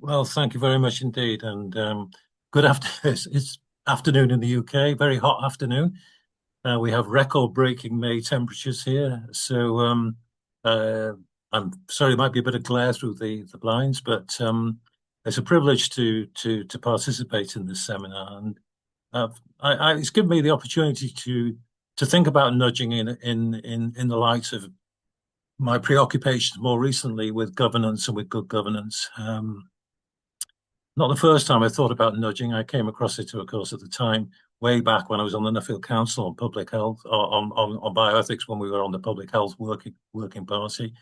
Well, thank you very much indeed, and good after it's afternoon in the UK, very hot afternoon. We have record-breaking May temperatures here, so uh, I'm sorry, it might be a bit of glare through the blinds, but it's a privilege to participate in this seminar, and it's given me the opportunity to think about nudging in the light of my preoccupations more recently with governance and with good governance. Not the first time I thought about nudging. I came across it, of course, at the time, way back when I was on the Nuffield Council on Public Health, or on bioethics, when we were on the Public Health Working Party,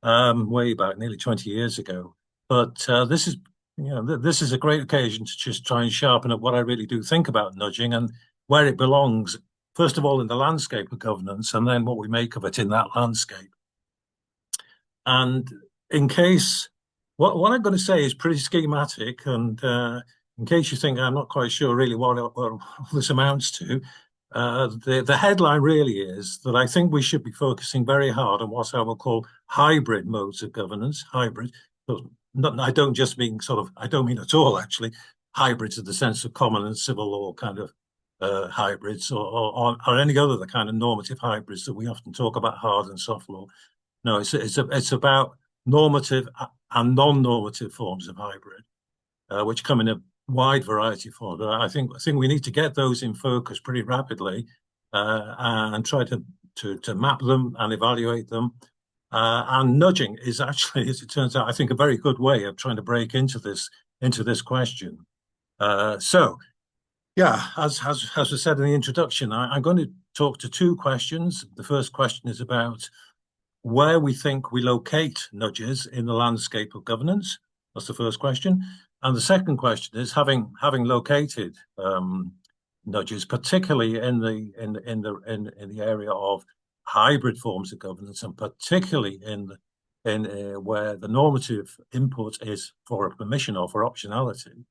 way back, nearly 20 years ago. But this is, this is a great occasion to just try and sharpen up what I really do think about nudging and where it belongs. First of all, in the landscape of governance, and then what we make of it in that landscape. And in case what I'm going to say is pretty schematic, and in case you think I'm not quite sure really what this amounts to, the headline really is that I think we should be focusing very hard on what I will call hybrid modes of governance. Hybrid, I don't just mean I don't mean at all actually hybrids in the sense of common and civil law kind of hybrids, or any other kind of normative hybrids that we often talk about, hard and soft law. No, it's about normative and non-normative forms of hybrid, which come in a wide variety of forms. But I think we need to get those in focus pretty rapidly and try to map them and evaluate them. And nudging is actually, as it turns out, I think a very good way of trying to break into this question. So, yeah, as was said in the introduction, I'm going to talk to two questions. The first question is about where we think we locate nudges in the landscape of governance. That's the first question. And the second question is, having located nudges, particularly in the area of hybrid forms of governance, and particularly in where the normative input is for a permission or for optionality,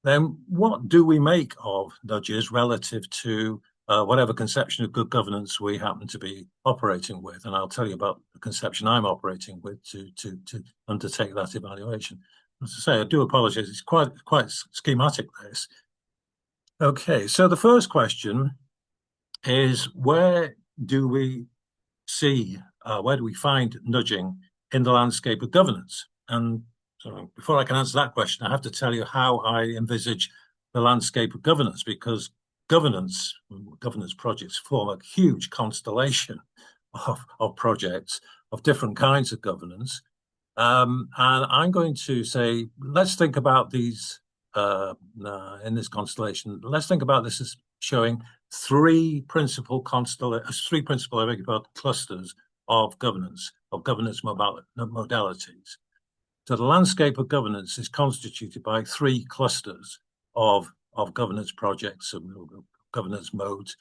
then what do we make of nudges relative to whatever conception of good governance we happen to be operating with? And I'll tell you about the conception I'm operating with to undertake that evaluation. As I say, I do apologize. It's quite schematic, this. Okay, so the first question is, where do we find nudging in the landscape of governance? And so before I can answer that question, I have to tell you how I envisage the landscape of governance, because governance projects form a huge constellation of projects of different kinds of governance. And I'm going to say, let's think about these in this constellation. Let's think about this as showing three principal clusters of governance modalities. So the landscape of governance is constituted by three clusters of governance projects and governance modes.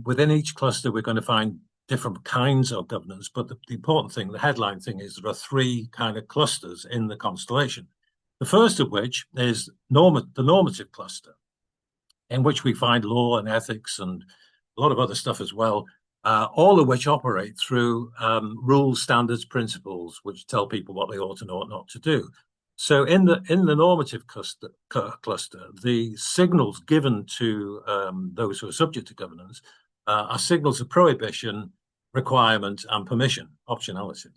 Within each cluster, we're going to find different kinds of governance, but the important thing, the headline thing, is there are three kind of clusters in the constellation. The first of which is the normative cluster, in which we find law and ethics and a lot of other stuff as well, all of which operate through rules, standards, principles, which tell people what they ought and ought not to do. So in the normative cluster, the signals given to those who are subject to governance are signals of prohibition, requirement, and permission, optionality.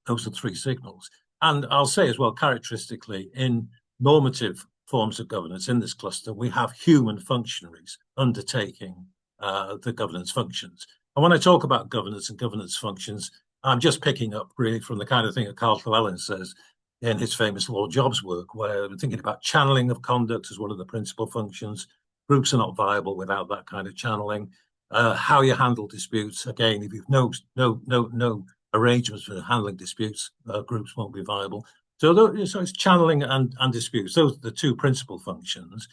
Those are three signals. And I'll say as well, characteristically, in normative forms of governance in this cluster, we have human functionaries undertaking the governance functions. And when I talk about governance and governance functions, I'm just picking up really from the kind of thing that Carl Llewellyn says in his famous law jobs work, where I'm thinking about channeling of conduct as one of the principal functions. Groups are not viable without that kind of channeling. How you handle disputes, again, if you've no arrangements for handling disputes, groups won't be viable. So it's channeling and disputes. Those are the two principal functions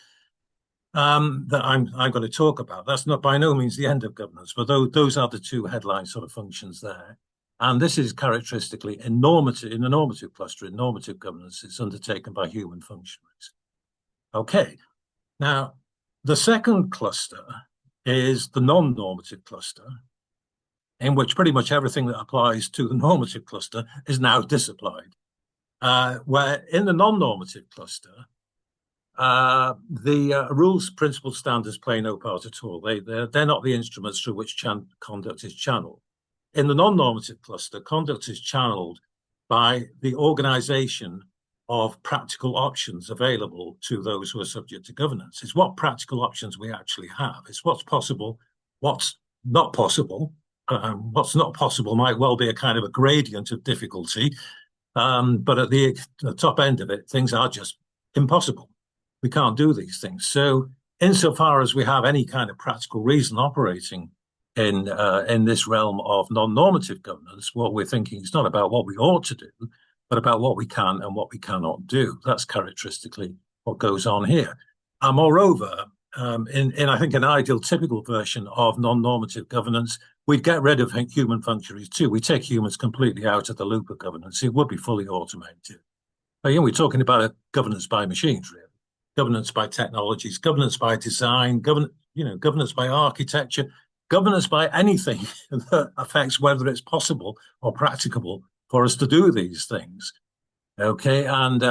that I'm going to talk about. That's not by no means the end of governance, but those are the two headline sort of functions there. And this is characteristically in the normative cluster, in normative governance, it's undertaken by human functionaries. Okay, now the second cluster is the non-normative cluster, in which pretty much everything that applies to the normative cluster is now disapplied. where in the non-normative cluster, the rules, principles, standards play no part at all. They're not the instruments through which conduct is channeled. In the non-normative cluster, conduct is channeled by the organization of practical options available to those who are subject to governance. It's what practical options we actually have. It's what's possible, what's not possible. What's not possible might well be a kind of a gradient of difficulty, but at the top end of it, things are just impossible. We can't do these things. So insofar as we have any kind of practical reason operating in this realm of non-normative governance, what we're thinking is not about what we ought to do, but about what we can and what we cannot do. That's characteristically what goes on here. And moreover, in I think an ideal typical version of non-normative governance, we'd get rid of human functionaries too. We take humans completely out of the loop of governance. It would be fully automated. But, we're talking about a governance by machines, really. Governance by technologies, governance by design, governance by architecture, governance by anything that affects whether it's possible or practicable for us to do these things. Okay, and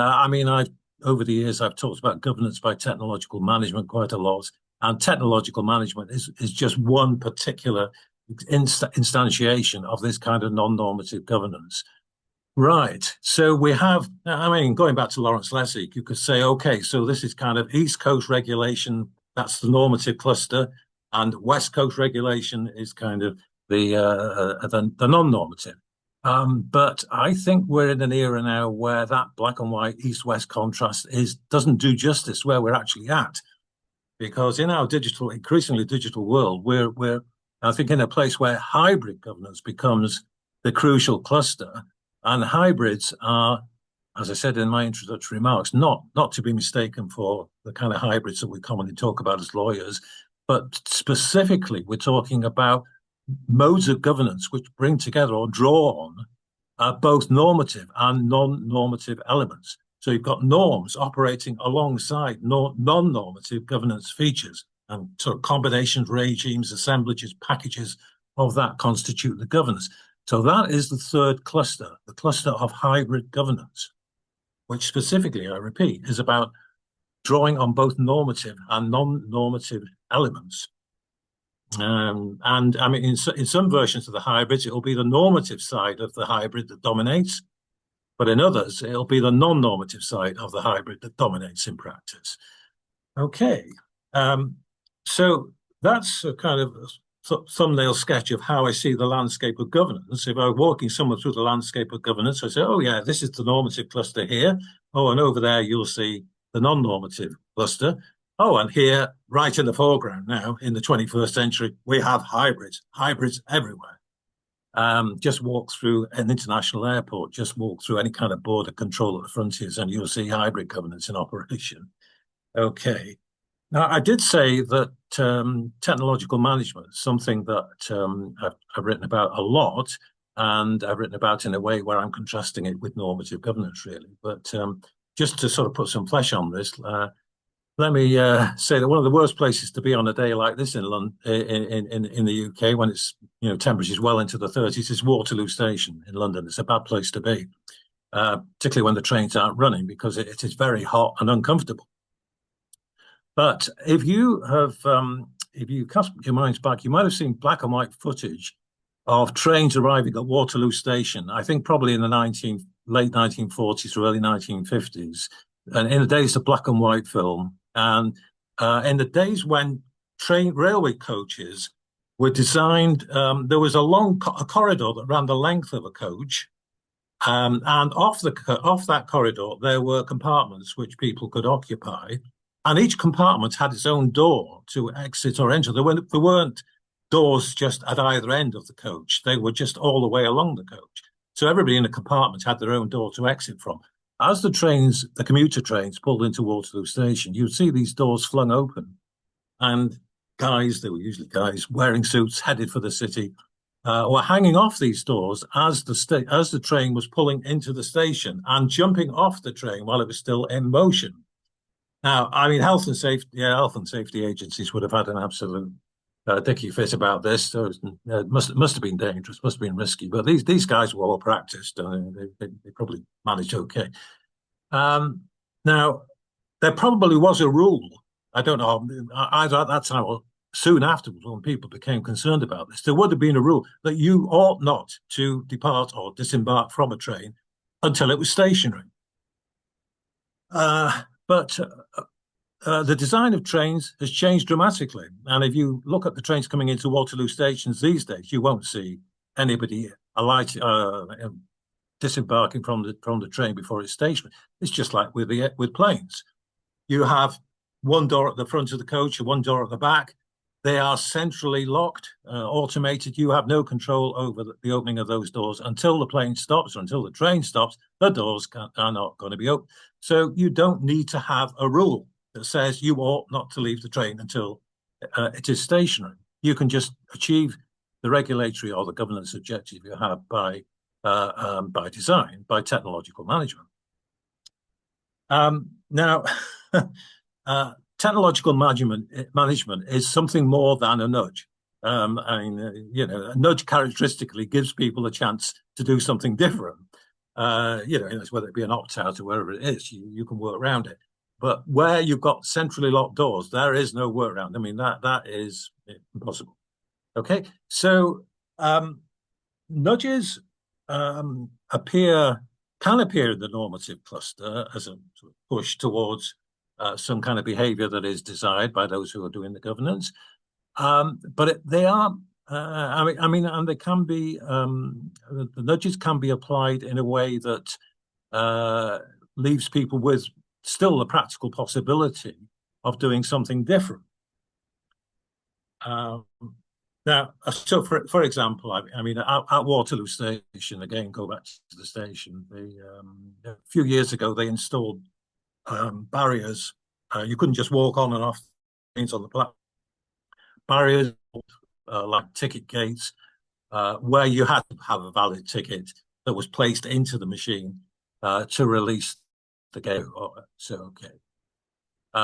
over the years, I've talked about governance by technological management quite a lot, and technological management is just one particular instantiation of this kind of non-normative governance. Right. So we have, going back to Lawrence Lessig, you could say, okay, so this is kind of East Coast regulation, that's the normative cluster, and West Coast regulation is kind of the non-normative. But I think we're in an era now where that black and white East-West contrast doesn't do justice where we're actually at, because in our increasingly digital world, we're I think in a place where hybrid governance becomes the crucial cluster. And hybrids are, as I said in my introductory remarks, not to be mistaken for the kind of hybrids that we commonly talk about as lawyers, but specifically we're talking about modes of governance which bring together or draw on both normative and non-normative elements. So you've got norms operating alongside non-normative governance features, and sort of combinations, regimes, assemblages, packages of that constitute the governance. So that is the third cluster, the cluster of hybrid governance, which specifically, I repeat, is about drawing on both normative and non-normative elements. In some versions of the hybrids, it will be the normative side of the hybrid that dominates, but in others, it'll be the non-normative side of the hybrid that dominates in practice. Okay, so that's a kind of thumbnail sketch of how I see the landscape of governance. If I were walking someone through the landscape of governance, I say, oh yeah, this is the normative cluster here. Oh, and over there you'll see the non-normative cluster. Oh, and here, right in the foreground now, in the 21st century, we have hybrids everywhere. Just walk through an international airport, just walk through any kind of border control at the frontiers, and you'll see hybrid governance in operation. Okay. Now, I did say that technological management is something that I've written about a lot, and I've written about in a way where I'm contrasting it with normative governance, really. But just to sort of put some flesh on this, let me say that one of the worst places to be on a day like this in London, in the UK, when it's temperatures well into the 30s, is Waterloo Station in London. It's a bad place to be, particularly when the trains aren't running, because it is very hot and uncomfortable. But if you cast your minds back, you might have seen black and white footage of trains arriving at Waterloo Station, I think probably in the late 1940s or early 1950s, and in the days of black and white film. And in the days when railway coaches were designed, there was a corridor that ran the length of a coach. And off that corridor, there were compartments which people could occupy. And each compartment had its own door to exit or enter. There weren't doors just at either end of the coach. They were just all the way along the coach. So everybody in a compartment had their own door to exit from. As the commuter trains pulled into Waterloo Station, you'd see these doors flung open. And they were usually guys, wearing suits, headed for the city, were hanging off these doors as the train was pulling into the station and jumping off the train while it was still in motion. Now, health and safety agencies would have had an absolute dicky fit about this. So it must have been dangerous, must have been risky. But these guys were all practiced. They probably managed okay. Now, there probably was a rule. I don't know, either at that time or soon afterwards, when people became concerned about this, there would have been a rule that you ought not to depart or disembark from a train until it was stationary. But the design of trains has changed dramatically. And if you look at the trains coming into Waterloo stations these days, you won't see anybody disembarking from the train before it's stationary. It's just like with planes. You have one door at the front of the coach and one door at the back. They are centrally locked, automated. You have no control over the opening of those doors until the plane stops or until the train stops. The doors are not going to be open. So you don't need to have a rule that says you ought not to leave the train until it is stationary. You can just achieve the regulatory or the governance objective you have by design, by technological management. Now, technological management is something more than a nudge. A nudge characteristically gives people a chance to do something different. Whether it be an opt-out or wherever it is, you can work around it. But where you've got centrally locked doors, there is no workaround. I mean, that is impossible. Okay, so nudges can appear in the normative cluster as a sort of push towards some kind of behavior that is desired by those who are doing the governance. But they are, and they can be, the nudges can be applied in a way that leaves people with still the practical possibility of doing something different. Now, so for example, at Waterloo Station, again, go back to the station, a few years ago, they installed barriers. You couldn't just walk on and off things on the platform. Barriers like ticket gates, where you had to have a valid ticket that was placed into the machine to release the gate.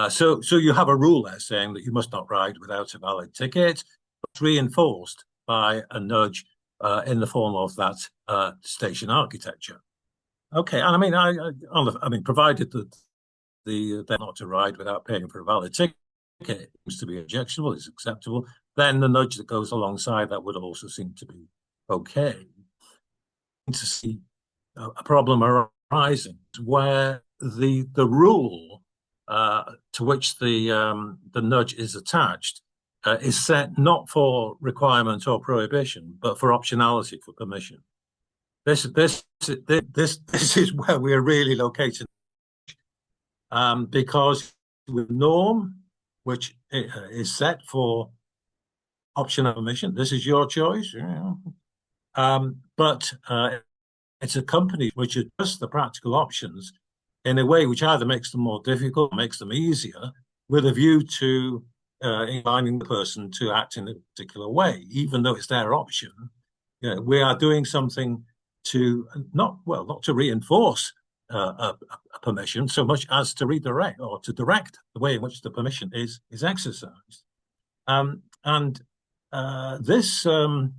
So you have a rule there saying that you must not ride without a valid ticket. It's reinforced by a nudge in the form of that station architecture. Okay, and I mean, provided that they're not to ride without paying for a valid ticket, it seems to be objectionable, it's acceptable. Then the nudge that goes alongside that would also seem to be okay. To see a problem arising where the rule to which the nudge is attached is set not for requirement or prohibition, but for optionality, for permission. This is where we are really located, because with norm, which is set for optional permission, this is your choice. But it's accompanied which adjusts the practical options in a way which either makes them more difficult, makes them easier, with a view to inclining the person to act in a particular way, even though it's their option. We are doing something to not to reinforce a permission so much as to redirect or to direct the way in which the permission is exercised. This, a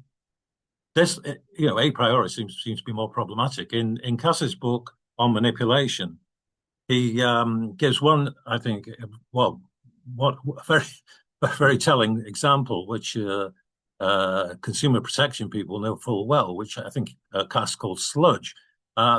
priori seems to be more problematic. In Cass's book on manipulation, he gives one, I think, what very telling example, which consumer protection people know full well, which I think Cass called sludge.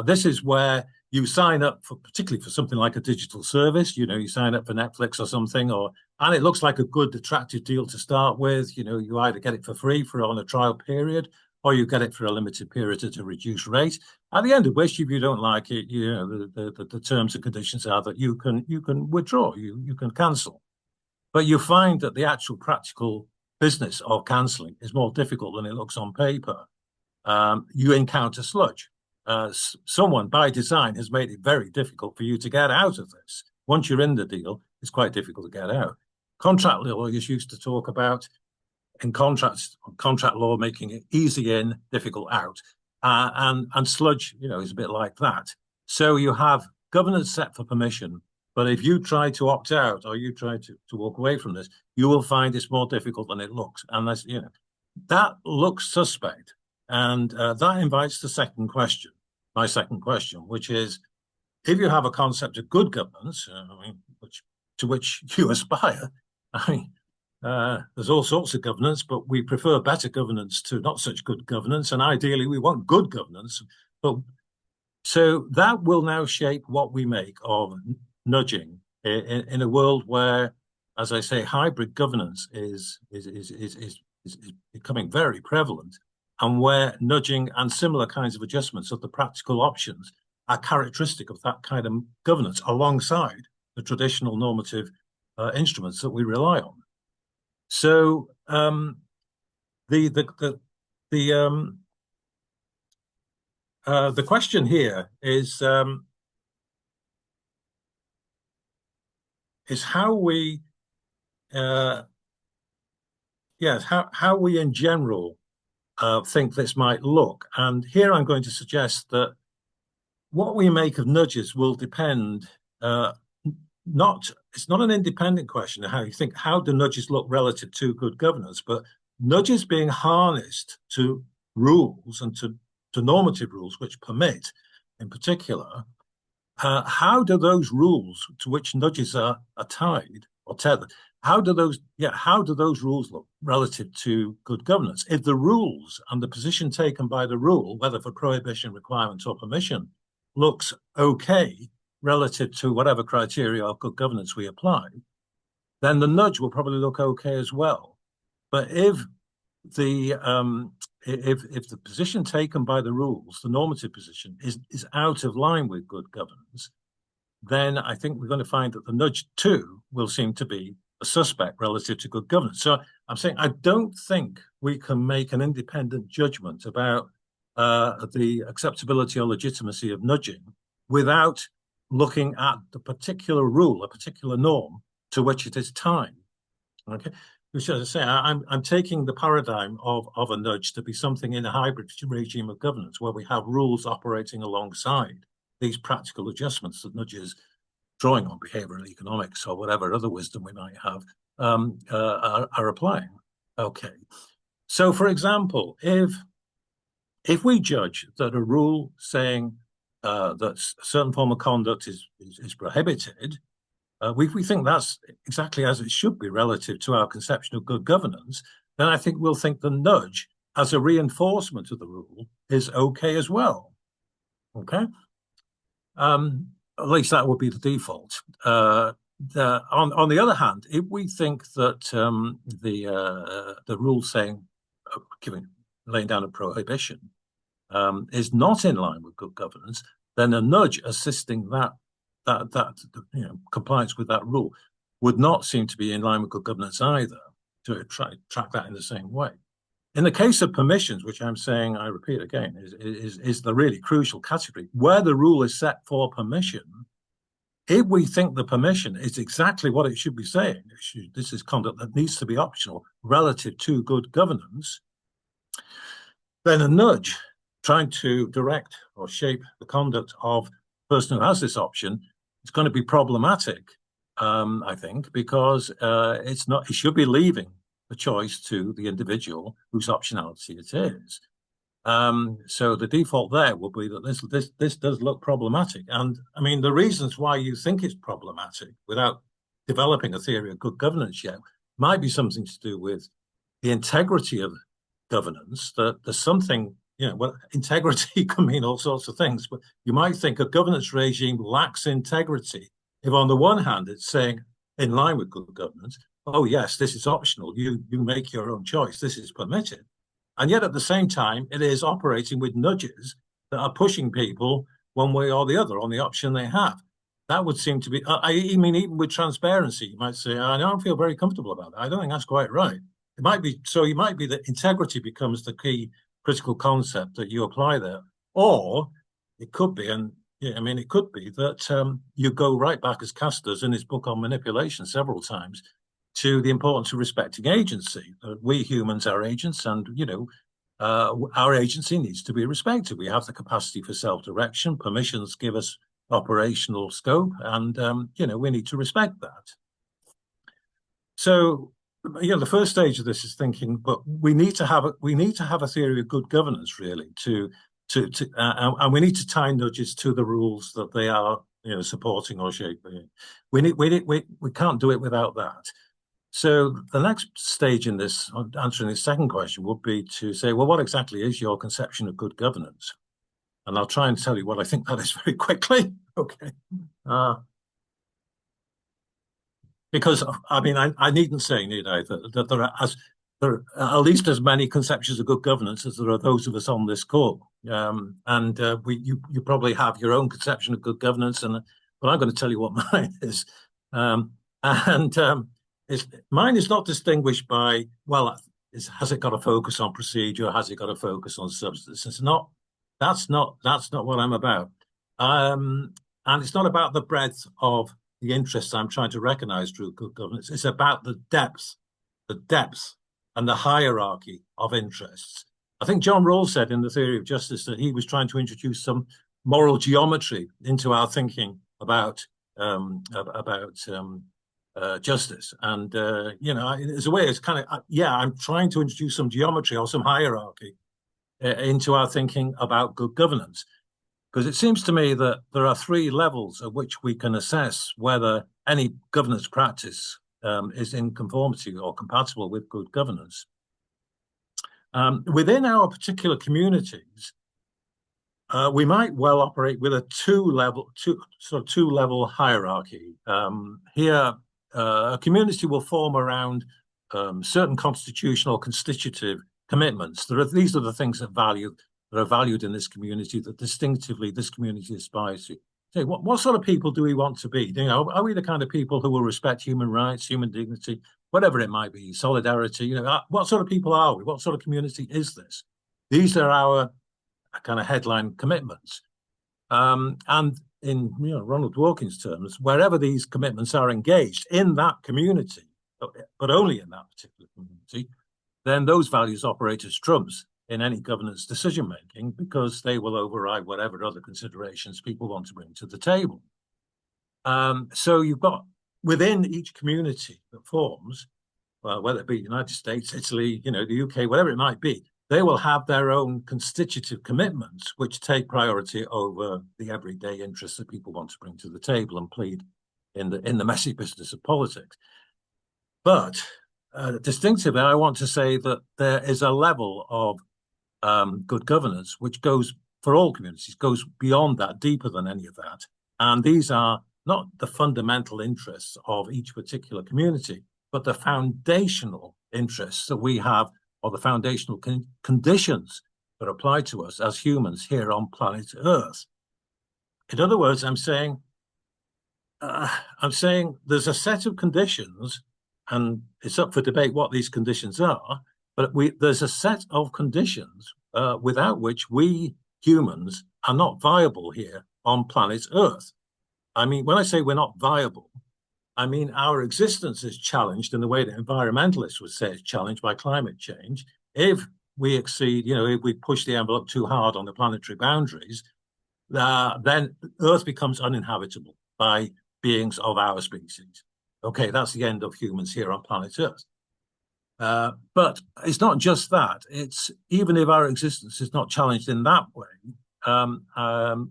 This is where you sign up for, particularly for something like a digital service. You sign up for Netflix or something, and it looks like a good, attractive deal to start with. You either get it for free on a trial period, or you get it for a limited period at a reduced rate. At the end of which, if you don't like it, the terms and conditions are that you can withdraw, you can cancel. But you find that the actual practical business of cancelling is more difficult than it looks on paper. You encounter sludge. Someone by design has made it very difficult for you to get out of this. Once you're in the deal, it's quite difficult to get out. Contract lawyers used to talk about in contract law making it easy in, difficult out, and sludge, is a bit like that. So you have governance set for permission, But if you try to opt out or you try to walk away from this, you will find it's more difficult than it looks. And that's, that looks suspect. And that invites the second question, my second question, which is, if you have a concept of good governance, to which you aspire, there's all sorts of governance, but we prefer better governance to not such good governance, and ideally we want good governance. But so that will now shape what we make of nudging in a world where, as I say, hybrid governance is becoming very prevalent, and where nudging and similar kinds of adjustments of the practical options are characteristic of that kind of governance alongside the traditional normative instruments that we rely on. So the question here is how we how we in general think this might look. And here I'm going to suggest that what we make of nudges will depend it's not an independent question of how you think, how do nudges look relative to good governance, but nudges being harnessed to rules and to normative rules which permit, in particular, how do those rules to which nudges are tied or tethered, how do those rules look relative to good governance? If the rules and the position taken by the rule, whether for prohibition, requirement, or permission, looks okay relative to whatever criteria of good governance we apply, then the nudge will probably look okay as well. But if the position taken by the rules, the normative position, is out of line with good governance, then I think we're going to find that the nudge too will seem to be a suspect relative to good governance. So I'm saying I don't think we can make an independent judgment about the acceptability or legitimacy of nudging without looking at the particular rule, a particular norm to which it is tied. Okay, which, as I say, I'm taking the paradigm of a nudge to be something in a hybrid regime of governance where we have rules operating alongside these practical adjustments that nudges, drawing on behavioral economics or whatever other wisdom we might have, are applying. Okay, so for example, if we judge that a rule saying that a certain form of conduct is prohibited, we think that's exactly as it should be relative to our conception of good governance, then I think we'll think the nudge as a reinforcement of the rule is okay as well. Okay, at least that would be the default. On the other hand, if we think that the rule saying laying down a prohibition is not in line with good governance, then a nudge assisting that compliance with that rule would not seem to be in line with good governance either, to track that in the same way. In the case of permissions, which I'm saying, I repeat again, is the really crucial category, where the rule is set for permission, if we think the permission is exactly what it should be saying, this is conduct that needs to be optional relative to good governance, then a nudge trying to direct or shape the conduct of the person who has this option is going to be problematic, I think, because it should be leaving the choice to the individual whose optionality it is. So the default there will be that this does look problematic. And I mean, the reasons why you think it's problematic without developing a theory of good governance yet might be something to do with the integrity of governance, that there's something, well, integrity can mean all sorts of things, but you might think a governance regime lacks integrity if on the one hand it's saying, in line with good governance, oh yes, this is optional, you make your own choice, this is permitted. And yet at the same time, it is operating with nudges that are pushing people one way or the other on the option they have. That would seem to be, I mean, even with transparency, you might say, I don't feel very comfortable about that. I don't think that's quite right. It might be that integrity becomes the key critical concept that you apply there. Or it could be, it could be that you go right back, as Castor's in his book on manipulation several times, to the importance of respecting agency. We humans are agents, and our agency needs to be respected. We have the capacity for self-direction. Permissions give us operational scope, and we need to respect that. So, the first stage of this is thinking, but we need to have a theory of good governance, really, and we need to tie nudges to the rules that they are, supporting or shaping. We can't do it without that. So the next stage in this, answering the second question, would be to say, well, what exactly is your conception of good governance? And I'll try and tell you what I think that is very quickly. Okay. Because I mean, I needn't say, need I, that there are at least as many conceptions of good governance as there are those of us on this call. You probably have your own conception of good governance, but I'm going to tell you what mine is. Mine is not distinguished by, well, has it got a focus on procedure? Has it got a focus on substance? That's not what I'm about. And it's not about the breadth of the interests I'm trying to recognize through good governance. It's about the depth and the hierarchy of interests. I think John Rawls said in the Theory of Justice that he was trying to introduce some moral geometry into our thinking about justice. And, as a way, it's kind of, I'm trying to introduce some geometry or some hierarchy into our thinking about good governance. Because it seems to me that there are three levels at which we can assess whether any governance practice is in conformity or compatible with good governance. Within our particular communities, we might well operate with a two-level hierarchy. Here, a community will form around certain constitutional constitutive commitments. These are the things that are valued in this community, that distinctively this community aspires to. Say, what sort of people do we want to be? Are we the kind of people who will respect human rights, human dignity, whatever it might be, solidarity? What sort of people are we? What sort of community is this? These are our kind of headline commitments. And in Ronald Dworkin's terms, wherever these commitments are engaged in that community, but only in that particular community, then those values operate as trumps in any governance decision-making, because they will override whatever other considerations people want to bring to the table. So you've got, within each community that forms, whether it be the United States, Italy, the UK, whatever it might be, they will have their own constitutive commitments, which take priority over the everyday interests that people want to bring to the table and plead in the messy business of politics. But distinctively, I want to say that there is a level of good governance which goes, for all communities, goes beyond that, deeper than any of that. And these are not the fundamental interests of each particular community, but the foundational interests that we have, or the foundational conditions that apply to us as humans here on planet Earth. In other words, I'm saying there's a set of conditions, and it's up for debate what these conditions are, but there's a set of conditions without which we humans are not viable here on planet Earth. I mean, when I say we're not viable, I mean our existence is challenged in the way that environmentalists would say it's challenged by climate change. If we exceed, if we push the envelope too hard on the planetary boundaries, then Earth becomes uninhabitable by beings of our species. Okay, that's the end of humans here on planet Earth. But it's not just that. It's even if our existence is not challenged in that way, our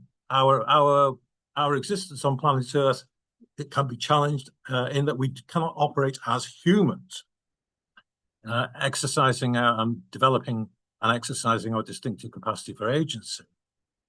existence on planet Earth, it can be challenged in that we cannot operate as humans, developing and exercising our distinctive capacity for agency.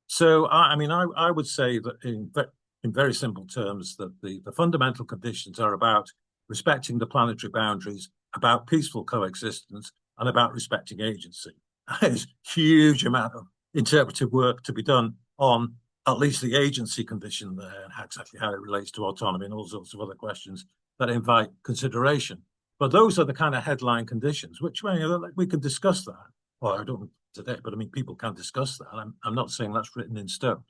So, I would say that in very simple terms, that the fundamental conditions are about respecting the planetary boundaries, about peaceful coexistence, and about respecting agency. There's a huge amount of interpretive work to be done on at least the agency condition there, and exactly how it relates to autonomy and all sorts of other questions that invite consideration. But those are the kind of headline conditions, which we can discuss that. Well, I don't today, but I mean, people can discuss that. I'm not saying that's written in stone.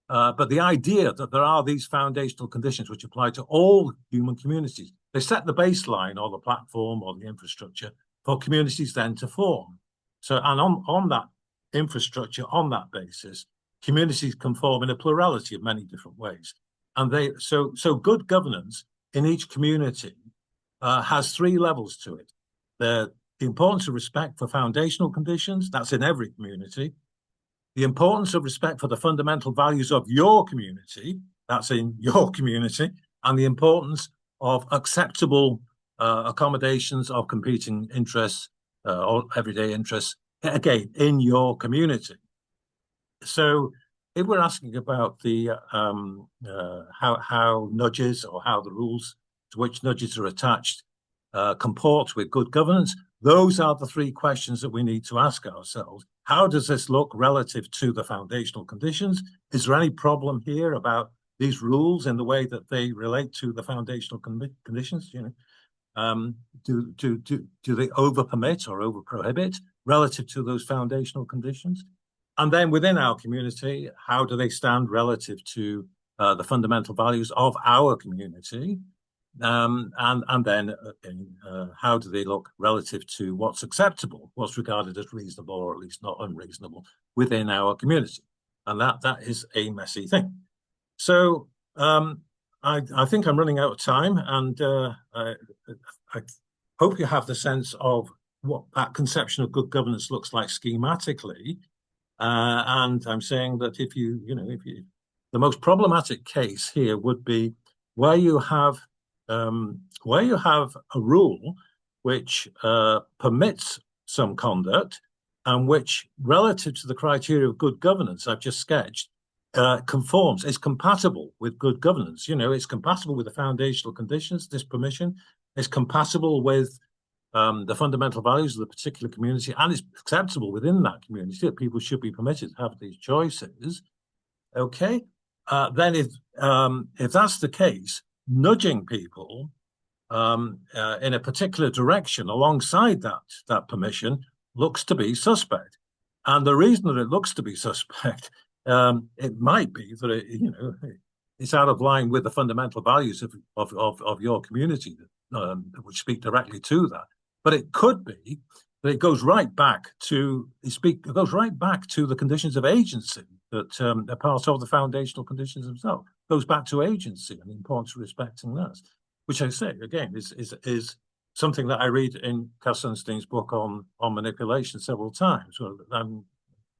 But the idea that there are these foundational conditions which apply to all human communities, they set the baseline or the platform or the infrastructure for communities then to form. So, and on that infrastructure, on that basis, communities can form in a plurality of many different ways. And so good governance in each community has three levels to it. The importance of respect for foundational conditions, that's in every community. The importance of respect for the fundamental values of your community, that's in your community. And the importance of acceptable accommodations of competing interests or everyday interests, again, in your community. So if we're asking about the how nudges or how the rules to which nudges are attached comport with good governance, those are the three questions that we need to ask ourselves. How does this look relative to the foundational conditions? Is there any problem here about these rules in the way that they relate to the foundational conditions? You know, do they over permit or over prohibit relative to those foundational conditions? And then within our community, how do they stand relative to the fundamental values of our community? And then how do they look relative to what's acceptable, what's regarded as reasonable or at least not unreasonable within our community? And that is a messy thing. So I think I'm running out of time, and I hope you have the sense of what that conception of good governance looks like schematically. And I'm saying that if you the most problematic case here would be where you have a rule which permits some conduct and which, relative to the criteria of good governance I've just sketched, conforms, is compatible with good governance. You know, it's compatible with the foundational conditions, this permission, is compatible with the fundamental values of the particular community, and it's acceptable within that community that people should be permitted to have these choices. Okay, then if that's the case, nudging people in a particular direction alongside that permission looks to be suspect. And the reason that it looks to be suspect, it might be that it's out of line with the fundamental values of your community, which speak directly to that. But it could be that it goes right back to the conditions of agency that are part of the foundational conditions themselves. It goes back to agency and the importance of respecting that, which I say again is something that I read in Cass Sunstein's book on manipulation several times. Well, I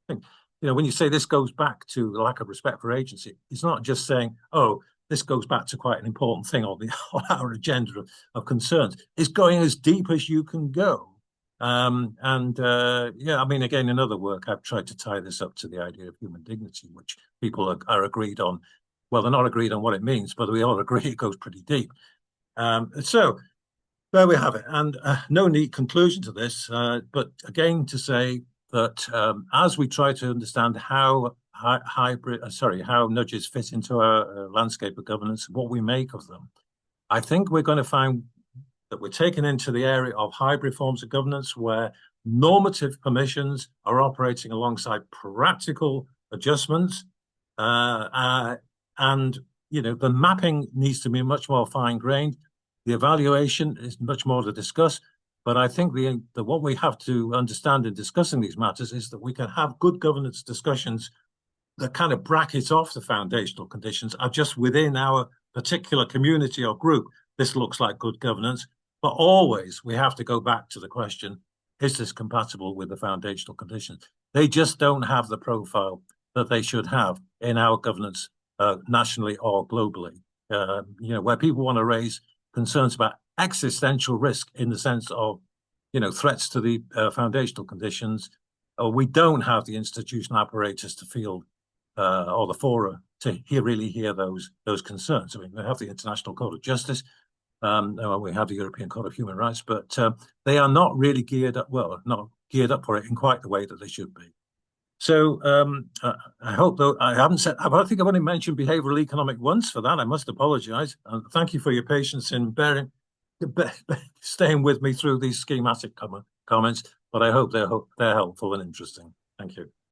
think, when you say this goes back to the lack of respect for agency, it's not just saying, oh, this goes back to quite an important thing on our agenda of concerns. It's going as deep as you can go. Again, in other work, I've tried to tie this up to the idea of human dignity, which people are agreed on. Well, they're not agreed on what it means, but we all agree it goes pretty deep. So there we have it. And no neat conclusion to this, but again, to say that as we try to understand how nudges fit into our landscape of governance, what we make of them, I think we're going to find that we're taken into the area of hybrid forms of governance where normative permissions are operating alongside practical adjustments, and the mapping needs to be much more fine-grained. The evaluation is much more to discuss. But I think what we have to understand in discussing these matters is that we can have good governance discussions that kind of bracket off the foundational conditions are just within our particular community or group. This looks like good governance, but always we have to go back to the question, is this compatible with the foundational conditions? They just don't have the profile that they should have in our governance nationally or globally. Where people want to raise concerns about existential risk in the sense of, threats to the foundational conditions, we don't have the institutional apparatus to field or the fora to really hear those concerns. I mean, we have the International Court of Justice, we have the European Court of Human Rights, but they are not really not geared up for it in quite the way that they should be. So I hope, though, I think I've only mentioned behavioral economic once. For that, I must apologize. And thank you for your patience in staying with me through these schematic comments, but I hope they're helpful and interesting. Thank you.